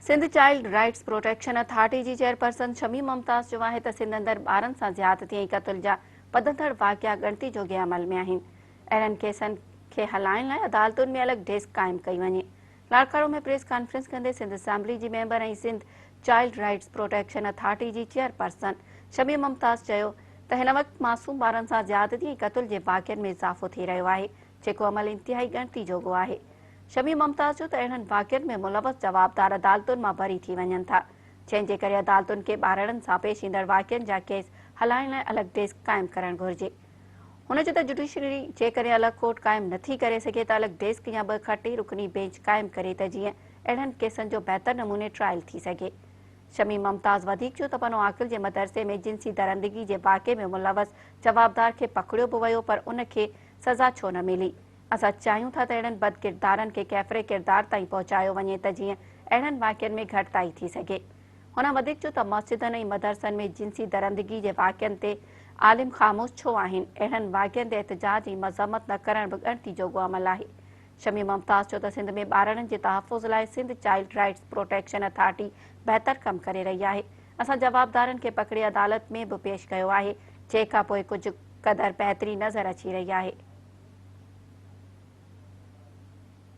Sindh child rights protection authority जी chairperson Shami Mumtaz चयो आहे त सिंध अंदरि ॿारनि सां ज़्यादती ऐं क़त्ल जा वधंदड़ वाक़िया ॻणती जोॻे अमल में आहिनि। अहिड़नि केसनि खे हलाइण लाइ अदालतुनि में अलॻि डेस्क क़ाइमु कई वञे। लाड़काणो में प्रेस कॉन्फ्रेंस कंदे सिंध असेंबली जी मेंबर ऐं Sindh child rights protection authority जी चेयरपर्सन शमी मुमताज़ चयो त हिन वक़्तु मासूम ॿारनि सां ज़्यादती ऐं क़त्ल जे वाक़ियनि में इज़ाफ़ो थी रहियो आहे, जेको अमल इंतिहाई ॻणती जोॻो आहे। शमी मुमताज़ चयो त अहिड़नि वाक़ियनि में मुलवस जवाबदार अदालतुनि मां बरी थी वञनि था, जंहिंजे करे अदालतुनि खे ॿारनि सां पेश ईंदड़ वाक़ियनि जा केस हलाइण लाइ अलॻि डेस्क क़ाइमु करणु घुरिजे। हुन चयो त जुडिशरी जेकॾहिं अलॻि कोर्ट क़ाइमु नथी करे सघे त अलॻि डेस्क या ॿ खां टे रुकनी बेंच क़ाइमु करे त जीअं अहिड़नि केसनि जो बहितर नमूने ट्रायल थी सघे। शमी मुमताज़ वधीक चयो त पनो आकिल जे मदरसे में जिन्सी दरंदगी जे वाक़े में मुलवस जवाबदार खे पकड़ियो बि वियो, पर उन खे सज़ा छो न मिली। असां चाहियूं था त अहिड़नि बदकिरदारनि खे कैफ़रे किरदार ताईं पहुचायो वञे त जीअं अहिड़नि वाक़ियनि में घटिताई थी सघे। हुन वधीक चयो त मस्जिदनि ऐं मदरसनि में जिन्सी दरंदगी जे वाक़ियनि ते आलिम ख़ामोश छो आहिनि। अहिड़नि वाक़ियनि ते एहतजाज ऐं मज़म्मत न करण बि ॻणती जोॻो अमल आहे। शमी मुमताज़ चयो त सिंध में ॿारनि जे तहफ़ुज़ लाइ Sindh child rights protection authority बहितर कमु करे रही आहे। असां जवाबदारनि खे पकड़े अदालत में बि पेश कयो आहे, जंहिंखां पोइ कुझु क़दर बहितरी नज़र अची रही आहे।